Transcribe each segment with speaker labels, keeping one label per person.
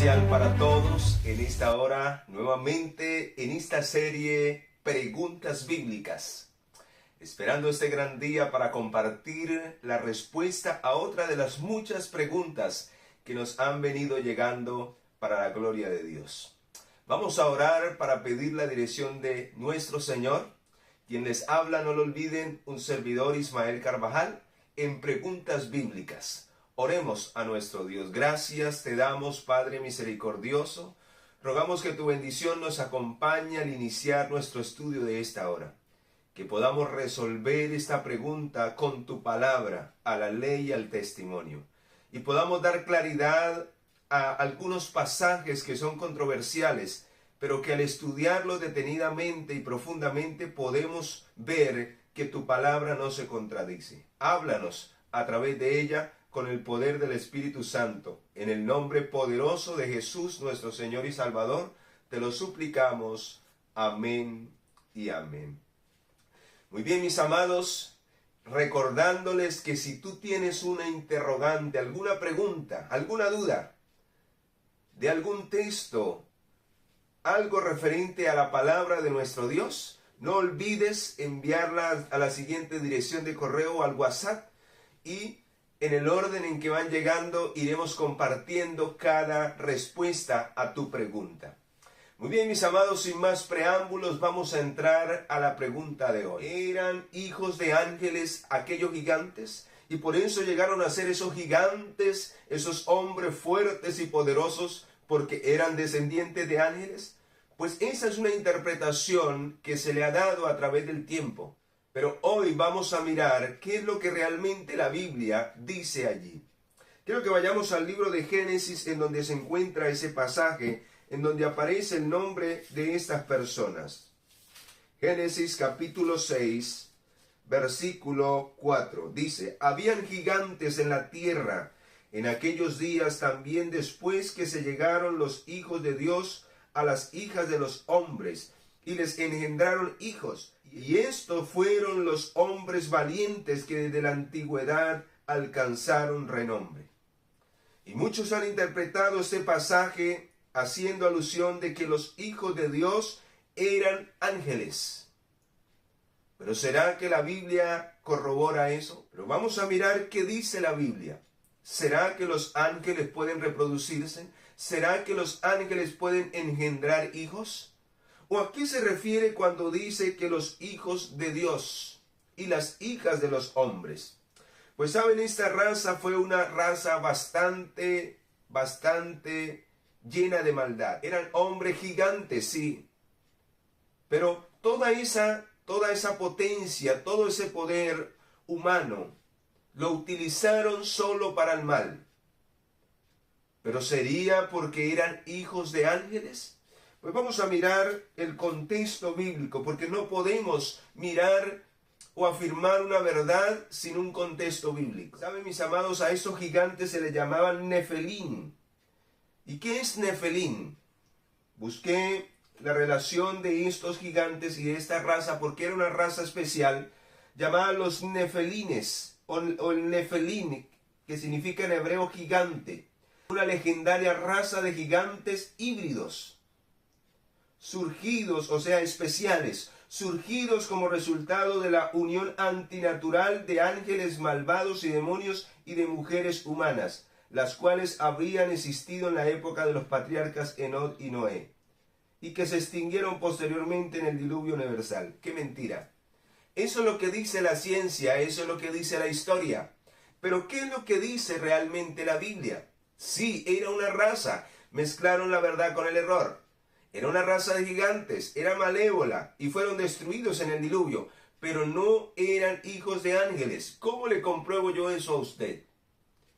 Speaker 1: especial para todos en esta hora, nuevamente en esta serie Preguntas Bíblicas. Esperando este gran día para compartir la respuesta a otra de las muchas preguntas que nos han venido llegando para la gloria de Dios. Vamos a orar para pedir la dirección de nuestro Señor. Quien les habla, no lo olviden, un servidor Ismael Carvajal en Preguntas Bíblicas. Oremos a nuestro Dios. Gracias te damos, Padre misericordioso. Rogamos que tu bendición nos acompañe al iniciar nuestro estudio de esta hora. Que podamos resolver esta pregunta con tu palabra, a la ley y al testimonio. Y podamos dar claridad a algunos pasajes que son controversiales, pero que al estudiarlos detenidamente y profundamente podemos ver que tu palabra no se contradice. Háblanos a través de ella con el poder del Espíritu Santo. En el nombre poderoso de Jesús, nuestro Señor y Salvador, te lo suplicamos. Amén y amén. Muy bien, mis amados, recordándoles que si tú tienes una interrogante, alguna pregunta, alguna duda de algún texto, algo referente a la palabra de nuestro Dios, no olvides enviarla a la siguiente dirección de correo o al WhatsApp, y en el orden en que van llegando iremos compartiendo cada respuesta a tu pregunta. Muy bien, mis amados, sin más preámbulos, vamos a entrar a la pregunta de hoy. ¿Eran hijos de ángeles aquellos gigantes? Y por eso llegaron a ser esos gigantes, esos hombres fuertes y poderosos, porque eran descendientes de ángeles. Pues esa es una interpretación que se le ha dado a través del tiempo. Pero hoy vamos a mirar qué es lo que realmente la Biblia dice allí. Quiero que vayamos al libro de Génesis, en donde se encuentra ese pasaje, en donde aparece el nombre de estas personas. Génesis capítulo 6, versículo 4. Dice: habían gigantes en la tierra en aquellos días, también después que se llegaron los hijos de Dios a las hijas de los hombres, y les engendraron hijos. Y estos fueron los hombres valientes que desde la antigüedad alcanzaron renombre. Y muchos han interpretado este pasaje haciendo alusión de que los hijos de Dios eran ángeles. ¿Pero será que la Biblia corrobora eso? Pero vamos a mirar qué dice la Biblia. ¿Será que los ángeles pueden reproducirse? ¿Será que los ángeles pueden engendrar hijos? ¿O a qué se refiere cuando dice que los hijos de Dios y las hijas de los hombres? Pues saben, esta raza fue una raza bastante llena de maldad. Eran hombres gigantes, sí. Pero toda esa potencia, todo ese poder humano, lo utilizaron solo para el mal. ¿Pero sería porque eran hijos de ángeles? Pues vamos a mirar el contexto bíblico, porque no podemos mirar o afirmar una verdad sin un contexto bíblico. ¿Saben, mis amados? A esos gigantes se les llamaban Nefelín. ¿Y qué es Nefelín? Busqué la relación de estos gigantes y de esta raza, porque era una raza especial llamada los Nefelines, o el Nefelín, que significa en hebreo gigante. Una legendaria raza de gigantes híbridos, surgidos, o sea, especiales, surgidos como resultado de la unión antinatural de ángeles malvados y demonios y de mujeres humanas, las cuales habrían existido en la época de los patriarcas Enoc y Noé, y que se extinguieron posteriormente en el diluvio universal. ¡Qué mentira! Eso es lo que dice la ciencia, eso es lo que dice la historia. Pero ¿qué es lo que dice realmente la Biblia? Sí, era una raza, mezclaron la verdad con el error. Era una raza de gigantes, era malévola y fueron destruidos en el diluvio, pero no eran hijos de ángeles. ¿Cómo le compruebo yo eso a usted?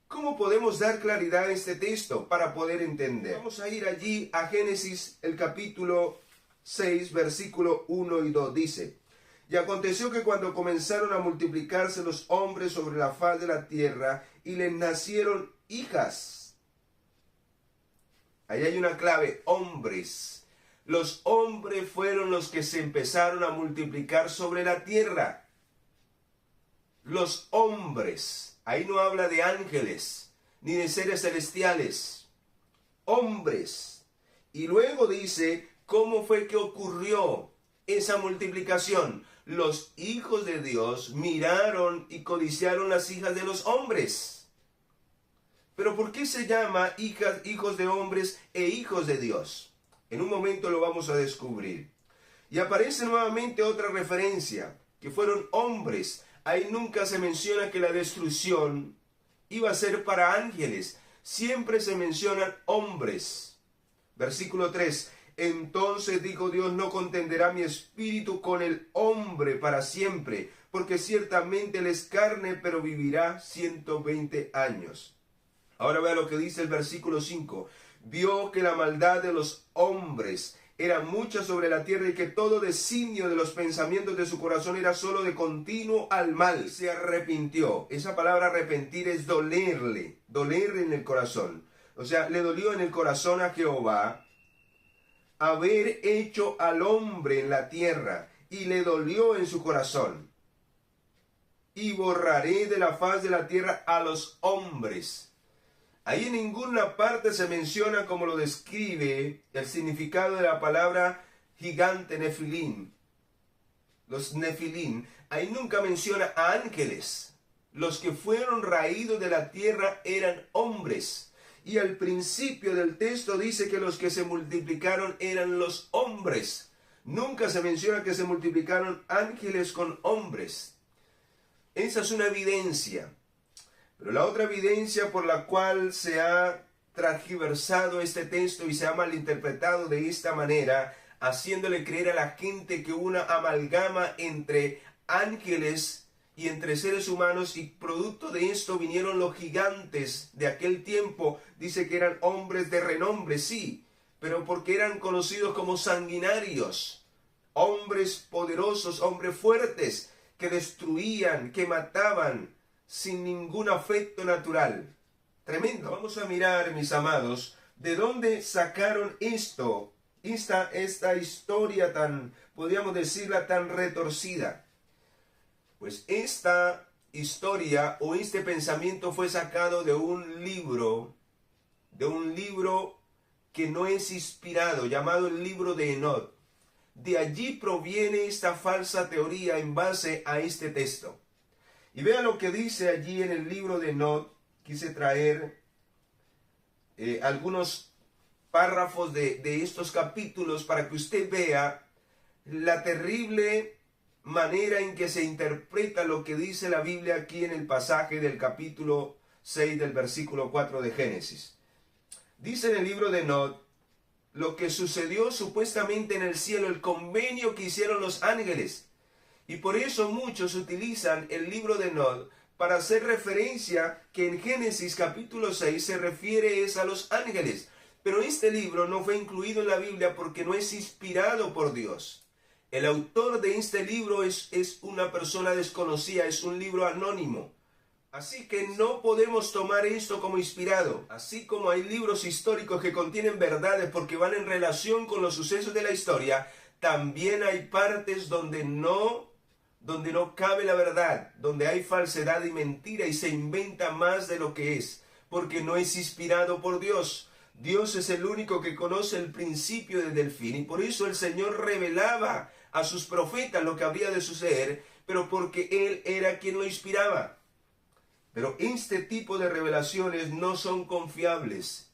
Speaker 1: ¿Cómo podemos dar claridad a este texto para poder entender? Vamos a ir allí a Génesis, el capítulo 6, versículo 1 y 2. Dice: y aconteció que cuando comenzaron a multiplicarse los hombres sobre la faz de la tierra, y les nacieron hijas. Ahí hay una clave: hombres. Los hombres fueron los que se empezaron a multiplicar sobre la tierra. Los hombres. Ahí no habla de ángeles, ni de seres celestiales. hombres. Y luego dice cómo fue que ocurrió esa multiplicación. Los hijos de Dios miraron y codiciaron las hijas de los hombres. Pero ¿por qué se llama hijos de hombres e hijos de Dios? En un momento lo vamos a descubrir. Y aparece nuevamente otra referencia, que fueron hombres. Ahí nunca se menciona que la destrucción iba a ser para ángeles. Siempre se mencionan hombres. Versículo 3. Entonces dijo Dios, no contenderá mi espíritu con el hombre para siempre, porque ciertamente él es carne, pero vivirá 120 años. Ahora vea lo que dice el versículo 5. Vio que la maldad de los hombres era mucha sobre la tierra y que todo designio de los pensamientos de su corazón era solo de continuo al mal. Se arrepintió. Esa palabra arrepentir es dolerle en el corazón. O sea, le dolió en el corazón a Jehová haber hecho al hombre en la tierra, y le dolió en su corazón. Y borraré de la faz de la tierra a los hombres. Ahí en ninguna parte se menciona, como lo describe el significado de la palabra gigante Nefilim. Los Nefilim, ahí nunca menciona a ángeles. Los que fueron raídos de la tierra eran hombres. Y al principio del texto dice que los que se multiplicaron eran los hombres. Nunca se menciona que se multiplicaron ángeles con hombres. Esa es una evidencia. Pero la otra evidencia por la cual se ha transgiversado este texto y se ha malinterpretado de esta manera, haciéndole creer a la gente que una amalgama entre ángeles y entre seres humanos, y producto de esto vinieron los gigantes de aquel tiempo. Dice que eran hombres de renombre, sí, pero porque eran conocidos como sanguinarios, hombres poderosos, hombres fuertes, que destruían, que mataban, sin ningún afecto natural. Tremendo. Vamos a mirar, mis amados, de dónde sacaron esto, esta historia tan, podríamos decirla, tan retorcida. Pues esta historia o este pensamiento fue sacado de un libro que no es inspirado, llamado el libro de Enoch. De allí proviene esta falsa teoría en base a este texto. Y vean lo que dice allí en el libro de Enoch. Quise traer algunos párrafos de estos capítulos para que usted vea la terrible manera en que se interpreta lo que dice la Biblia aquí en el pasaje del capítulo 6 del versículo 4 de Génesis. Dice en el libro de Enoch lo que sucedió supuestamente en el cielo, el convenio que hicieron los ángeles. Y por eso muchos utilizan el libro de Enoch para hacer referencia que en Génesis capítulo 6 se refiere a los ángeles. Pero este libro no fue incluido en la Biblia porque no es inspirado por Dios. El autor de este libro es una persona desconocida, es un libro anónimo. Así que no podemos tomar esto como inspirado. Así como hay libros históricos que contienen verdades porque van en relación con los sucesos de la historia, también hay partes donde no cabe la verdad, donde hay falsedad y mentira y se inventa más de lo que es, porque no es inspirado por Dios. Dios es el único que conoce el principio desde el fin, y por eso el Señor revelaba a sus profetas lo que habría de suceder, pero porque Él era quien lo inspiraba. Pero este tipo de revelaciones no son confiables,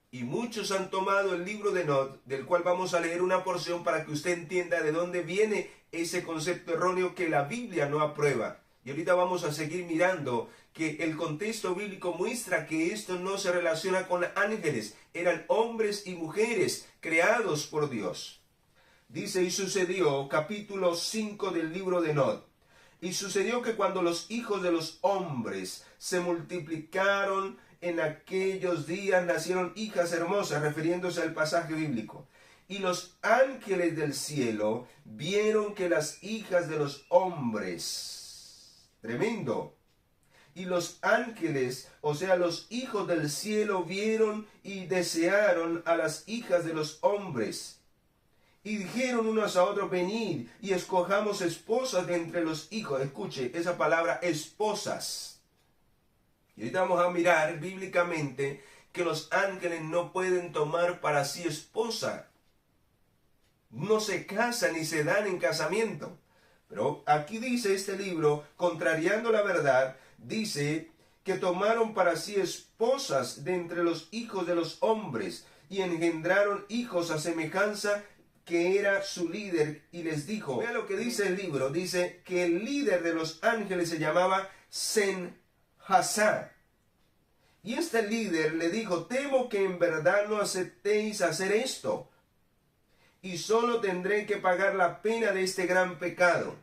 Speaker 1: y muchos han tomado el libro de Enoch, del cual vamos a leer una porción para que usted entienda de dónde viene ese concepto erróneo que la Biblia no aprueba. Y ahorita vamos a seguir mirando que el contexto bíblico muestra que esto no se relaciona con ángeles, eran hombres y mujeres creados por Dios. Dice, y sucedió, capítulo 5 del libro de Enoch, y sucedió que cuando los hijos de los hombres se multiplicaron, en aquellos días nacieron hijas hermosas, refiriéndose al pasaje bíblico. Y los ángeles del cielo vieron que las hijas de los hombres, tremendo, y los ángeles, o sea, los hijos del cielo, vieron y desearon a las hijas de los hombres. Y dijeron unos a otros, venid y escojamos esposas de entre los hijos. Escuche esa palabra, esposas. Y ahorita vamos a mirar bíblicamente que los ángeles no pueden tomar para sí esposa. No se casan ni se dan en casamiento. Pero aquí dice este libro, contrariando la verdad, dice que tomaron para sí esposas de entre los hijos de los hombres y engendraron hijos a semejanza que era su líder, y les dijo, vea lo que dice el libro, dice que el líder de los ángeles se llamaba Sen-Hasá. Y este líder le dijo, temo que en verdad no aceptéis hacer esto, y solo tendré que pagar la pena de este gran pecado.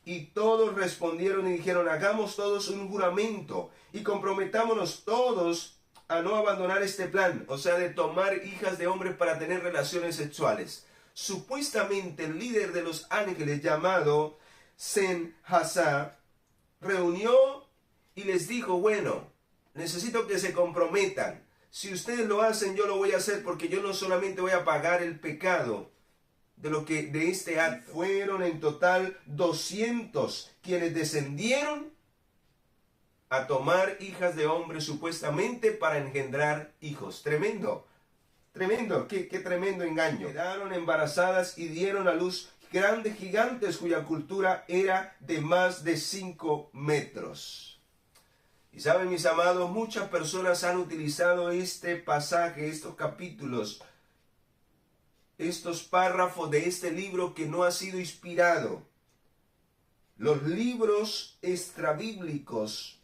Speaker 1: Y todos respondieron y dijeron, hagamos todos un juramento y comprometámonos todos a no abandonar este plan, o sea, de tomar hijas de hombres para tener relaciones sexuales. Supuestamente el líder de los ángeles, llamado Sen-Hasá, reunió y les dijo, bueno, necesito que se comprometan. Si ustedes lo hacen, yo lo voy a hacer, porque yo no solamente voy a pagar el pecado de este acto. Fueron en total 200 quienes descendieron a tomar hijas de hombres supuestamente para engendrar hijos. Tremendo, tremendo, qué tremendo engaño. Quedaron embarazadas y dieron a luz grandes gigantes cuya altura era de más de 5 metros. Y saben, mis amados, muchas personas han utilizado este pasaje, estos capítulos, estos párrafos de este libro que no ha sido inspirado. Los libros extrabíblicos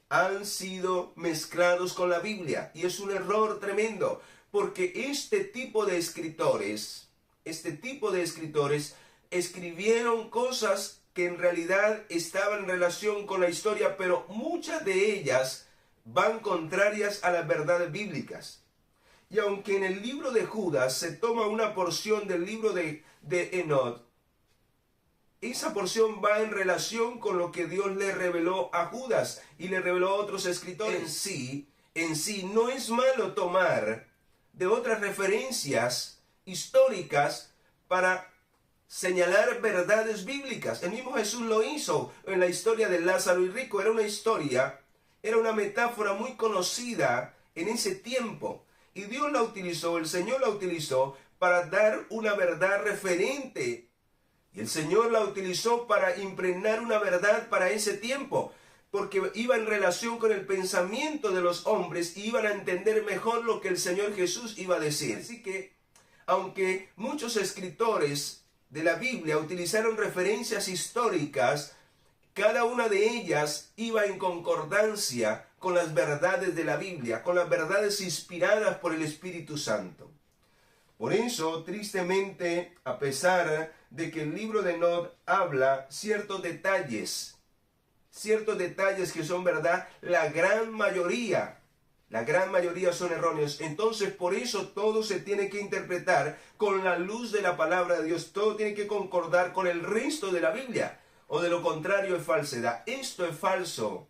Speaker 1: han sido mezclados con la Biblia, y es un error tremendo, porque este tipo de escritores escribieron cosas que en realidad estaban en relación con la historia, pero muchas de ellas van contrarias a las verdades bíblicas. Y aunque en el libro de Judas se toma una porción del libro de Enoch, esa porción va en relación con lo que Dios le reveló a Judas y le reveló a otros escritores. En sí no es malo tomar de otras referencias históricas para señalar verdades bíblicas. El mismo Jesús lo hizo en la historia de Lázaro y rico. Era una metáfora muy conocida en ese tiempo. Y Dios la utilizó, el Señor la utilizó para dar una verdad referente. Y el Señor la utilizó para impregnar una verdad para ese tiempo, porque iba en relación con el pensamiento de los hombres y iban a entender mejor lo que el Señor Jesús iba a decir. Así que, aunque muchos escritores de la Biblia utilizaron referencias históricas, cada una de ellas iba en concordancia con las verdades de la Biblia, con las verdades inspiradas por el Espíritu Santo. Por eso, tristemente, a pesar de que el libro de Enoch habla ciertos detalles que son verdad, la gran mayoría son erróneos. Entonces, por eso todo se tiene que interpretar con la luz de la palabra de Dios. Todo tiene que concordar con el resto de la Biblia, o de lo contrario es falsedad. Esto es falso.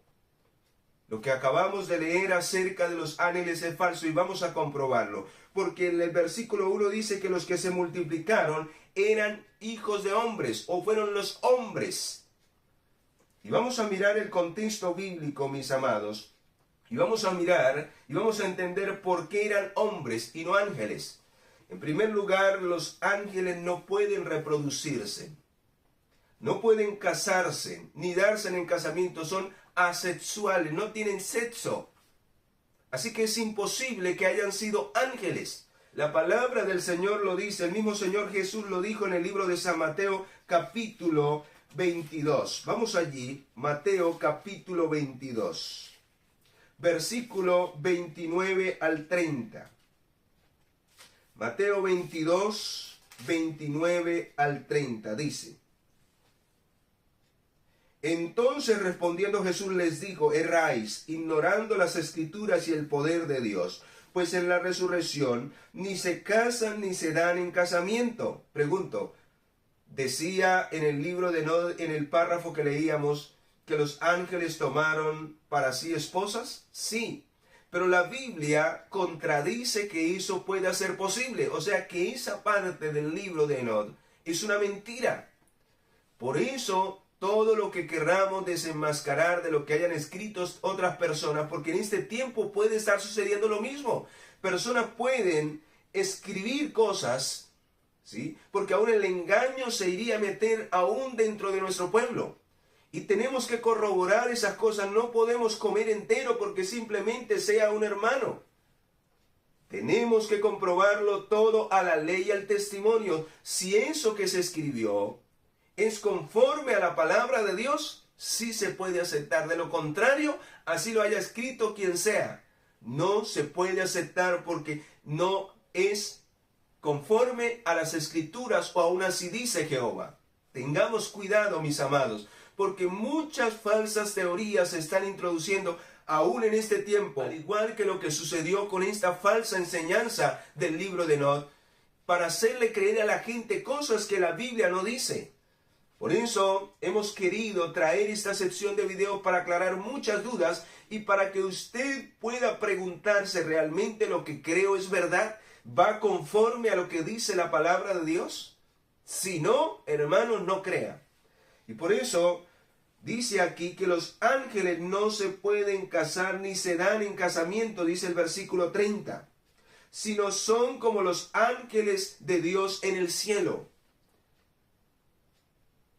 Speaker 1: Lo que acabamos de leer acerca de los ángeles es falso, y vamos a comprobarlo. Porque en el versículo 1 dice que los que se multiplicaron eran hijos de hombres, o fueron los hombres. Y vamos a mirar el contexto bíblico, mis amados. Y vamos a mirar y vamos a entender por qué eran hombres y no ángeles. En primer lugar, los ángeles no pueden reproducirse. No pueden casarse, ni darse en casamiento. Son asexuales, no tienen sexo. Así que es imposible que hayan sido ángeles. La palabra del Señor lo dice, el mismo Señor Jesús lo dijo en el libro de San Mateo, capítulo 22. Vamos allí, Mateo capítulo 22, versículo 29 al 30. Mateo 22, 29 al 30, dice: Entonces respondiendo Jesús les dijo: erráis, ignorando las Escrituras y el poder de Dios, pues en la resurrección ni se casan ni se dan en casamiento. Pregunto, decía en el libro de Enoch, en el párrafo que leíamos, que los ángeles tomaron para sí esposas. Sí, pero la Biblia contradice que eso pueda ser posible. O sea que esa parte del libro de Enoch es una mentira. Por eso todo lo que querramos desenmascarar de lo que hayan escrito otras personas, porque en este tiempo puede estar sucediendo lo mismo. Personas pueden escribir cosas, ¿sí? Porque aún el engaño se iría a meter aún dentro de nuestro pueblo. Y tenemos que corroborar esas cosas. No podemos comer entero porque simplemente sea un hermano. Tenemos que comprobarlo todo a la ley y al testimonio. Si eso que se escribió es conforme a la palabra de Dios, sí se puede aceptar. De lo contrario, así lo haya escrito quien sea, no se puede aceptar porque no es conforme a las escrituras, o aún así dice Jehová. Tengamos cuidado, mis amados, porque muchas falsas teorías se están introduciendo aún en este tiempo, al igual que lo que sucedió con esta falsa enseñanza del libro de Enoch, para hacerle creer a la gente cosas que la Biblia no dice. Por eso hemos querido traer esta sección de video para aclarar muchas dudas y para que usted pueda preguntarse, ¿realmente lo que creo es verdad? ¿Va conforme a lo que dice la palabra de Dios? Si no, hermanos, no crea. Y por eso dice aquí que los ángeles no se pueden casar ni se dan en casamiento, dice el versículo 30, sino son como los ángeles de Dios en el cielo.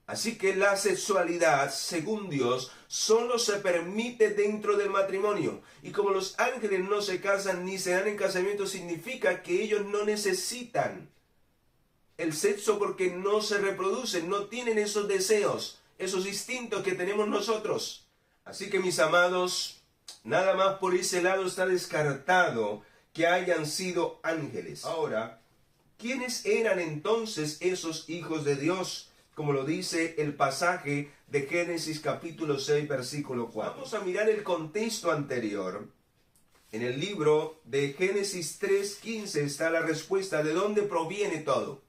Speaker 1: Así que la sexualidad, según Dios, solo se permite dentro del matrimonio. Y como los ángeles no se casan ni se dan en casamiento, significa que ellos no necesitan el sexo porque no se reproducen, no tienen esos deseos, esos instintos que tenemos nosotros. Así que, mis amados, nada más por ese lado está descartado que hayan sido ángeles. Ahora, ¿quiénes eran entonces esos hijos de Dios? Como lo dice el pasaje de Génesis capítulo 6, versículo 4. Vamos a mirar el contexto anterior. En el libro de Génesis 3:15 está la respuesta de dónde proviene todo.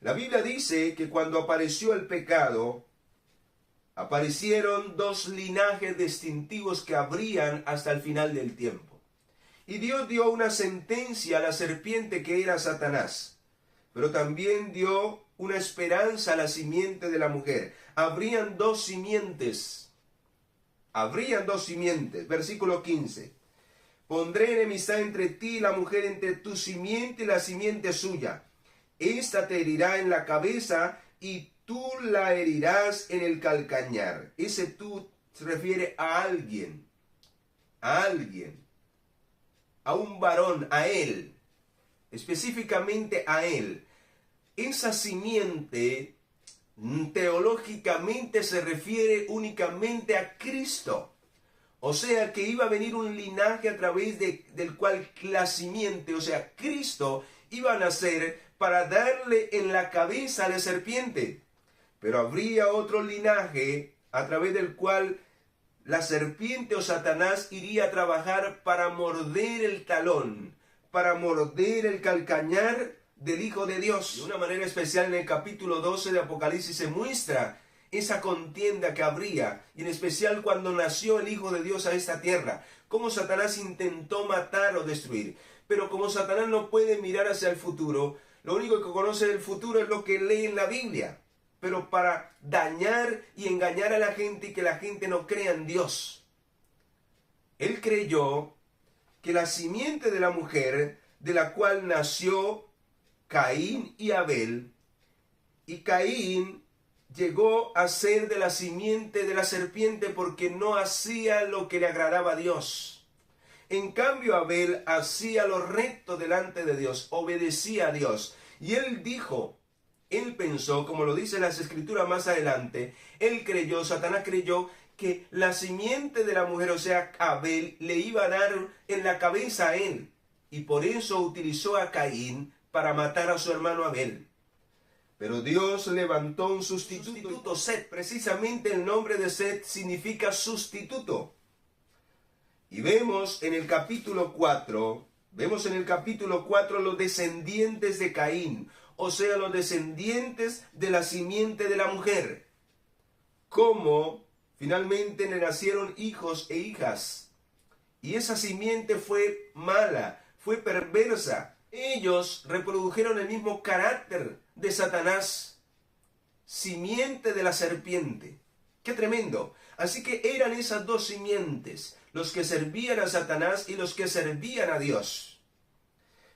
Speaker 1: La Biblia dice que cuando apareció el pecado, aparecieron dos linajes distintivos que habrían hasta el final del tiempo. Y Dios dio una sentencia a la serpiente que era Satanás, pero también dio una esperanza a la simiente de la mujer. Habrían dos simientes. Versículo 15. Pondré enemistad entre ti y la mujer, entre tu simiente y la simiente suya. Esta te herirá en la cabeza y tú la herirás en el calcañar. Ese tú se refiere a alguien. A un varón, a él. Específicamente a él. Esa simiente teológicamente se refiere únicamente a Cristo. O sea que iba a venir un linaje a través del cual la simiente, o sea, Cristo, iba a nacer para darle en la cabeza a la serpiente. Pero habría otro linaje a través del cual la serpiente o Satanás iría a trabajar para morder el talón, para morder el calcañar del Hijo de Dios. De una manera especial en el capítulo 12 de Apocalipsis se muestra esa contienda que habría, y en especial cuando nació el Hijo de Dios a esta tierra, cómo Satanás intentó matar o destruir. Pero como Satanás no puede mirar hacia el futuro, lo único que conoce del futuro es lo que lee en la Biblia, pero para dañar y engañar a la gente y que la gente no crea en Dios. Él creyó que la simiente de la mujer, de la cual nació Caín y Abel, y Caín llegó a ser de la simiente de la serpiente porque no hacía lo que le agradaba a Dios. En cambio, Abel hacía lo recto delante de Dios, obedecía a Dios. Y él pensó, como lo dice las escrituras más adelante, Satanás creyó que la simiente de la mujer, o sea, Abel, le iba a dar en la cabeza a él. Y por eso utilizó a Caín para matar a su hermano Abel. Pero Dios levantó un sustituto, Set. Precisamente el nombre de Set significa sustituto. Y vemos en el capítulo 4 los descendientes de Caín, o sea, los descendientes de la simiente de la mujer. Cómo finalmente le nacieron hijos e hijas. Y esa simiente fue mala, fue perversa. Ellos reprodujeron el mismo carácter de Satanás, simiente de la serpiente. ¡Qué tremendo! Así que eran esas dos simientes, los que servían a Satanás y los que servían a Dios.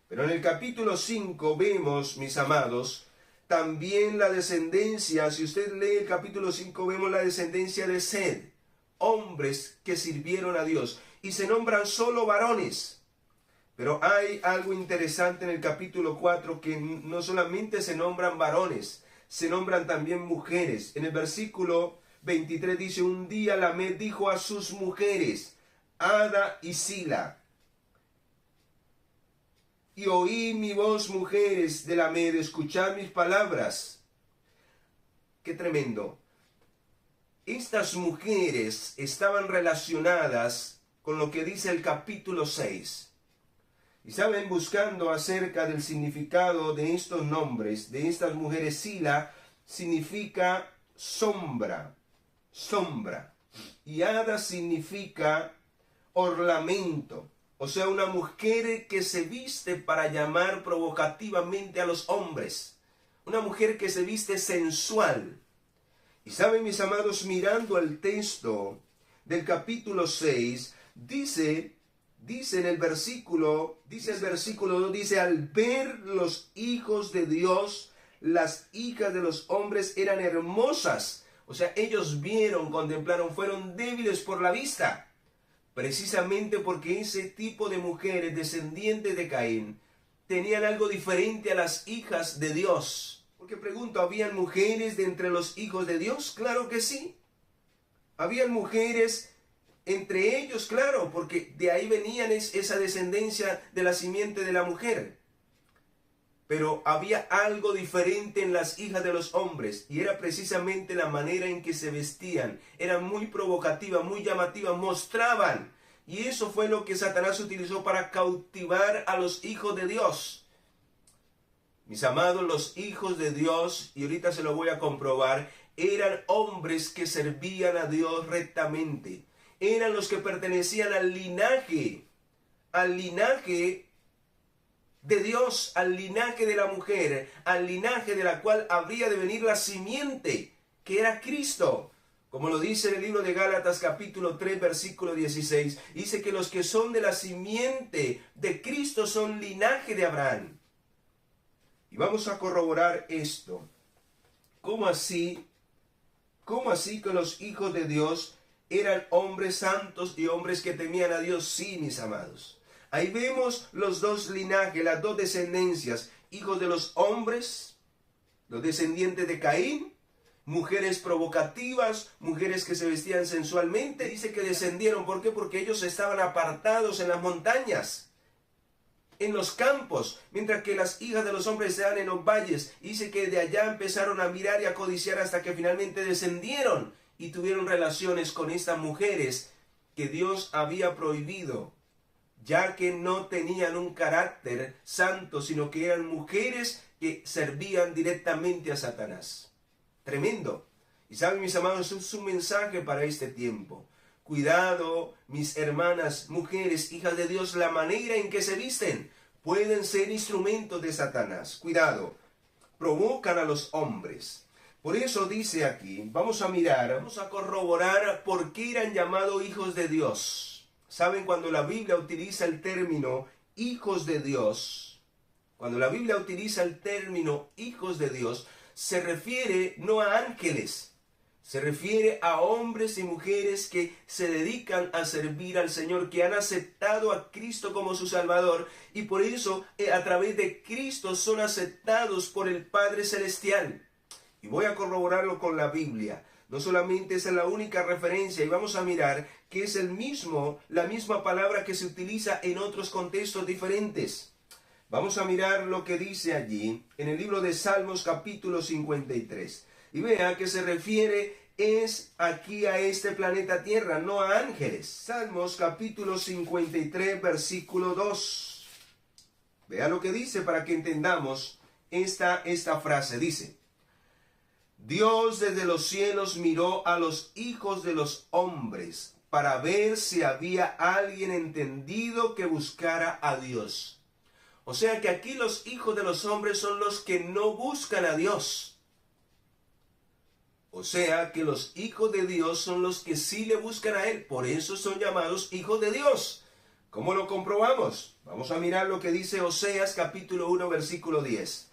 Speaker 1: Pero en el capítulo 5 vemos, mis amados, también la descendencia. Si usted lee el capítulo 5, vemos la descendencia de Sed, hombres que sirvieron a Dios, y se nombran solo varones. Pero hay algo interesante en el capítulo 4, que no solamente se nombran varones, se nombran también mujeres. En el versículo 23 dice: un día Lamed dijo a sus mujeres, Ada y Sila, y oí mi voz, mujeres de Lamed, escuchad mis palabras. ¡Qué tremendo! Estas mujeres estaban relacionadas con lo que dice el capítulo 6. Y saben, buscando acerca del significado de estos nombres, de estas mujeres, Sila significa sombra, sombra. Y Ada significa ornamento. O sea, una mujer que se viste para llamar provocativamente a los hombres. Una mujer que se viste sensual. Y saben, mis amados, mirando el texto del capítulo 6, dice en el versículo 2, dice: al ver los hijos de Dios, las hijas de los hombres eran hermosas. O sea, ellos vieron, contemplaron, fueron débiles por la vista. Precisamente porque ese tipo de mujeres descendientes de Caín tenían algo diferente a las hijas de Dios. Porque pregunto, ¿habían mujeres de entre los hijos de Dios? Claro que sí. Habían mujeres entre ellos, claro, porque de ahí venían esa descendencia de la simiente de la mujer. Pero había algo diferente en las hijas de los hombres, y era precisamente la manera en que se vestían. Eran muy provocativas, muy llamativas, mostraban. Y eso fue lo que Satanás utilizó para cautivar a los hijos de Dios. Mis amados, los hijos de Dios, y ahorita se lo voy a comprobar, eran hombres que servían a Dios rectamente. Eran los que pertenecían al linaje de Dios, al linaje de la mujer, al linaje de la cual habría de venir la simiente, que era Cristo. Como lo dice en el libro de Gálatas capítulo 3 versículo 16, dice que los que son de la simiente de Cristo son linaje de Abraham. Y vamos a corroborar esto. ¿Cómo así que los hijos de Dios eran hombres santos y hombres que temían a Dios? Sí, mis amados. Ahí vemos los dos linajes, las dos descendencias, hijos de los hombres, los descendientes de Caín, mujeres provocativas, mujeres que se vestían sensualmente. Dice que descendieron, ¿por qué? Porque ellos estaban apartados en las montañas, en los campos, mientras que las hijas de los hombres estaban en los valles. Dice que de allá empezaron a mirar y a codiciar hasta que finalmente descendieron y tuvieron relaciones con estas mujeres que Dios había prohibido, ya que no tenían un carácter santo, sino que eran mujeres que servían directamente a Satanás. Tremendo. Y saben, mis amados, es un mensaje para este tiempo. Cuidado, mis hermanas, mujeres, hijas de Dios, la manera en que se visten pueden ser instrumentos de Satanás. Cuidado, provocan a los hombres. Por eso dice aquí, vamos a corroborar por qué eran llamados hijos de Dios. Saben, cuando la Biblia utiliza el término hijos de Dios, se refiere no a ángeles, se refiere a hombres y mujeres que se dedican a servir al Señor, que han aceptado a Cristo como su Salvador, y por eso a través de Cristo son aceptados por el Padre Celestial. Y voy a corroborarlo con la Biblia. No solamente esa es la única referencia, y vamos a mirar que es la misma palabra que se utiliza en otros contextos diferentes. Vamos a mirar lo que dice allí en el libro de Salmos capítulo 53. Y vea que se refiere es aquí a este planeta Tierra, no a ángeles. Salmos capítulo 53 versículo 2. Vea lo que dice para que entendamos esta frase. Dice: Dios desde los cielos miró a los hijos de los hombres para ver si había alguien entendido que buscara a Dios. O sea que aquí los hijos de los hombres son los que no buscan a Dios. O sea que los hijos de Dios son los que sí le buscan a Él. Por eso son llamados hijos de Dios. ¿Cómo lo comprobamos? Vamos a mirar lo que dice Oseas capítulo 1 versículo 10.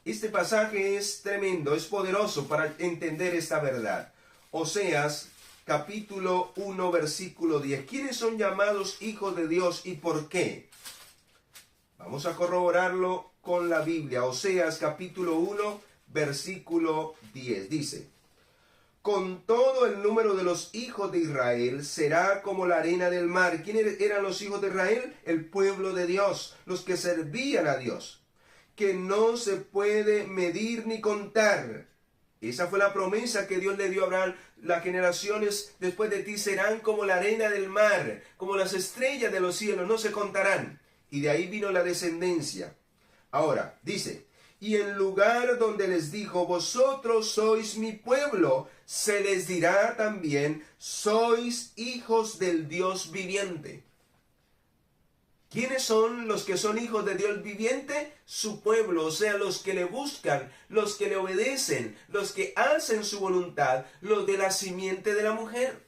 Speaker 1: Este pasaje es tremendo, es poderoso para entender esta verdad. Oseas capítulo 1 versículo 10. ¿Quiénes son llamados hijos de Dios y por qué? Vamos a corroborarlo con la Biblia. Oseas capítulo 1 versículo 10 dice: con todo el número de los hijos de Israel será como la arena del mar. ¿Quiénes eran los hijos de Israel? El pueblo de Dios, los que servían a Dios, que no se puede medir ni contar. Esa fue la promesa que Dios le dio a Abraham. Las generaciones después de ti serán como la arena del mar, como las estrellas de los cielos, no se contarán. Y de ahí vino la descendencia. Ahora, dice: y en lugar donde les dijo, vosotros sois mi pueblo, se les dirá también, sois hijos del Dios viviente. ¿Quiénes son los que son hijos de Dios viviente? Su pueblo, o sea, los que le buscan, los que le obedecen, los que hacen su voluntad, los de la simiente de la mujer.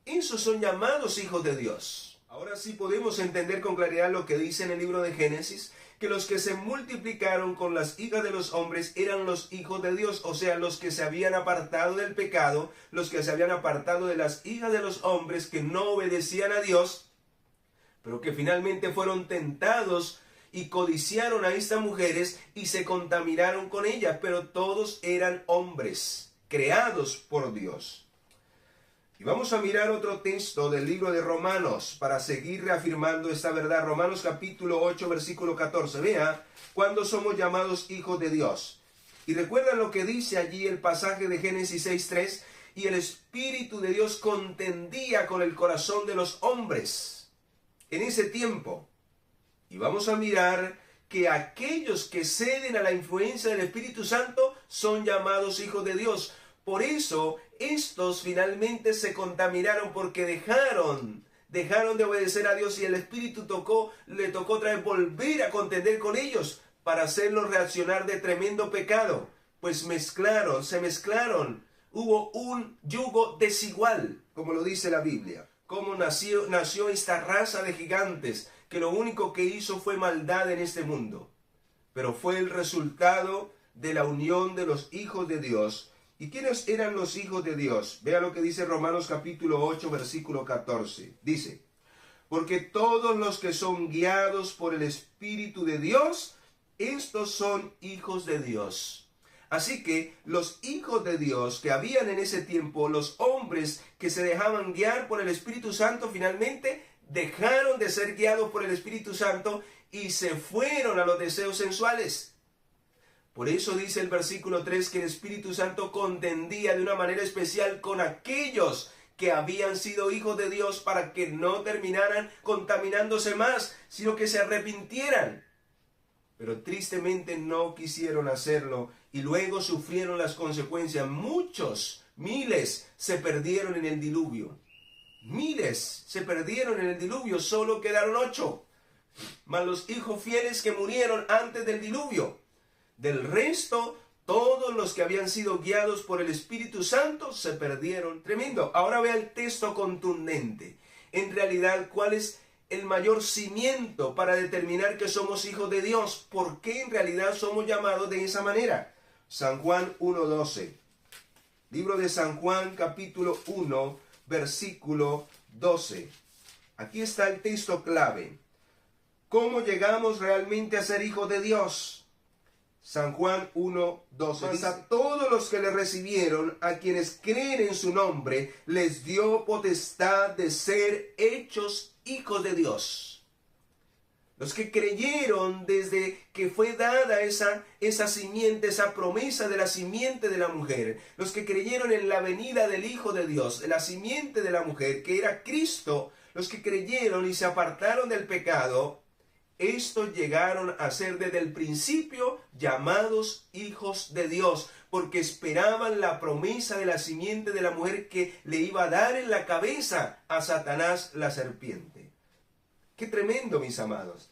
Speaker 1: Esos son llamados hijos de Dios. Ahora sí podemos entender con claridad lo que dice en el libro de Génesis, que los que se multiplicaron con las hijas de los hombres eran los hijos de Dios, o sea, los que se habían apartado del pecado, los que se habían apartado de las hijas de los hombres que no obedecían a Dios, pero que finalmente fueron tentados y codiciaron a estas mujeres y se contaminaron con ellas, pero todos eran hombres creados por Dios. Y vamos a mirar otro texto del libro de Romanos para seguir reafirmando esta verdad. Romanos capítulo 8, versículo 14. Vea cuando somos llamados hijos de Dios. Y recuerdan lo que dice allí el pasaje de Génesis 6:3. Y el Espíritu de Dios contendía con el corazón de los hombres en ese tiempo. Y vamos a mirar que aquellos que ceden a la influencia del Espíritu Santo son llamados hijos de Dios. Por eso, estos finalmente se contaminaron porque dejaron de obedecer a Dios y el Espíritu le tocó otra vez volver a contender con ellos para hacerlos reaccionar de tremendo pecado. Pues se mezclaron. Hubo un yugo desigual, como lo dice la Biblia. Cómo nació esta raza de gigantes que lo único que hizo fue maldad en este mundo. Pero fue el resultado de la unión de los hijos de Dios. ¿Y quiénes eran los hijos de Dios? Vea lo que dice Romanos capítulo 8, versículo 14. Dice: porque todos los que son guiados por el Espíritu de Dios, estos son hijos de Dios. Así que los hijos de Dios que habían en ese tiempo, los hombres que se dejaban guiar por el Espíritu Santo, finalmente dejaron de ser guiados por el Espíritu Santo y se fueron a los deseos sensuales. Por eso dice el versículo 3 que el Espíritu Santo contendía de una manera especial con aquellos que habían sido hijos de Dios para que no terminaran contaminándose más, sino que se arrepintieran. Pero tristemente no quisieron hacerlo y luego sufrieron las consecuencias. Muchos, miles, se perdieron en el diluvio. Miles se perdieron en el diluvio, solo quedaron 8. Mas los hijos fieles que murieron antes del diluvio. Del resto, todos los que habían sido guiados por el Espíritu Santo se perdieron. Tremendo. Ahora vea el texto contundente. En realidad, ¿cuál es el mayor cimiento para determinar que somos hijos de Dios? ¿Por qué en realidad somos llamados de esa manera? San Juan 1:12. Libro de San Juan, capítulo 1, versículo 12. Aquí está el texto clave. ¿Cómo llegamos realmente a ser hijos de Dios? San Juan 1:12 dice: a todos los que le recibieron, a quienes creen en su nombre, les dio potestad de ser hechos hijos de Dios. Los que creyeron desde que fue dada esa simiente, esa promesa de la simiente de la mujer. Los que creyeron en la venida del Hijo de Dios, la simiente de la mujer, que era Cristo. Los que creyeron y se apartaron del pecado. Estos llegaron a ser desde el principio llamados hijos de Dios, porque esperaban la promesa de la simiente de la mujer que le iba a dar en la cabeza a Satanás la serpiente. ¡Qué tremendo, mis amados!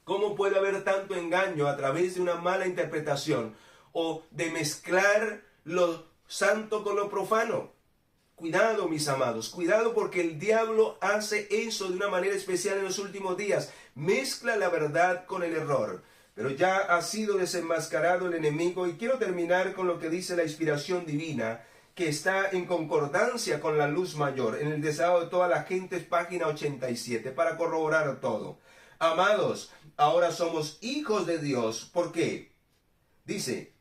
Speaker 1: ¿Cómo puede haber tanto engaño a través de una mala interpretación o de mezclar santo con lo profano. Cuidado, mis amados, cuidado, porque el diablo hace eso de una manera especial en los últimos días. Mezcla la verdad con el error. Pero ya ha sido desenmascarado el enemigo, y quiero terminar con lo que dice la inspiración divina, que está en concordancia con la luz mayor, en el deseo de toda la gente, página 87, para corroborar todo. Amados, ahora somos hijos de Dios. ¿Por qué? Dice,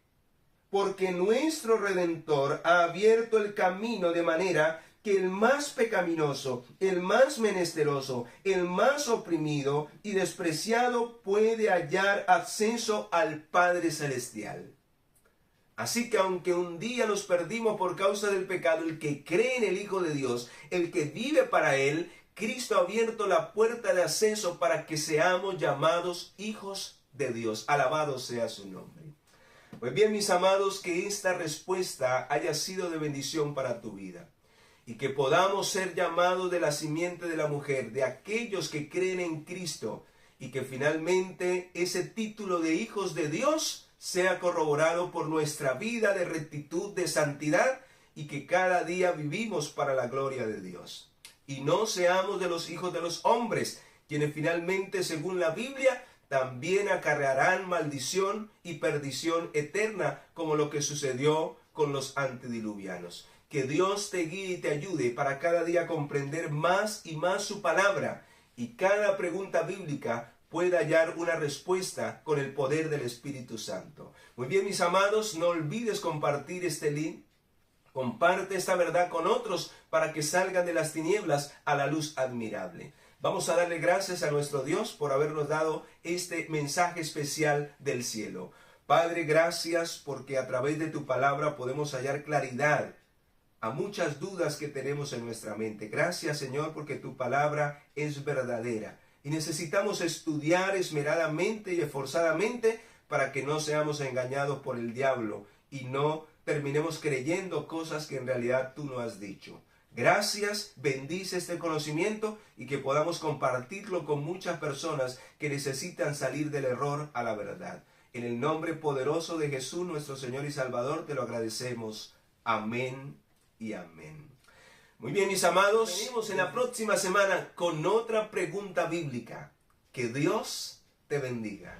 Speaker 1: porque nuestro Redentor ha abierto el camino de manera que el más pecaminoso, el más menesteroso, el más oprimido y despreciado puede hallar acceso al Padre Celestial. Así que aunque un día nos perdimos por causa del pecado, el que cree en el Hijo de Dios, el que vive para Él, Cristo ha abierto la puerta de acceso para que seamos llamados hijos de Dios. Alabado sea su nombre. Pues bien, mis amados, que esta respuesta haya sido de bendición para tu vida, y que podamos ser llamados de la simiente de la mujer, de aquellos que creen en Cristo, y que finalmente ese título de hijos de Dios sea corroborado por nuestra vida de rectitud, de santidad, y que cada día vivimos para la gloria de Dios. Y no seamos de los hijos de los hombres, quienes finalmente, según la Biblia, también acarrearán maldición y perdición eterna, como lo que sucedió con los antediluvianos. Que Dios te guíe y te ayude para cada día comprender más y más su palabra, y cada pregunta bíblica pueda hallar una respuesta con el poder del Espíritu Santo. Muy bien, mis amados, no olvides compartir este link. Comparte esta verdad con otros para que salgan de las tinieblas a la luz admirable. Vamos a darle gracias a nuestro Dios por habernos dado este mensaje especial del cielo. Padre, gracias porque a través de tu palabra podemos hallar claridad a muchas dudas que tenemos en nuestra mente. Gracias, Señor, porque tu palabra es verdadera y necesitamos estudiar esmeradamente y esforzadamente para que no seamos engañados por el diablo y no terminemos creyendo cosas que en realidad tú no has dicho. Gracias, bendice este conocimiento y que podamos compartirlo con muchas personas que necesitan salir del error a la verdad. En el nombre poderoso de Jesús, nuestro Señor y Salvador, te lo agradecemos. Amén y amén. Muy bien, mis amados, venimos en la próxima semana con otra pregunta bíblica. Que Dios te bendiga.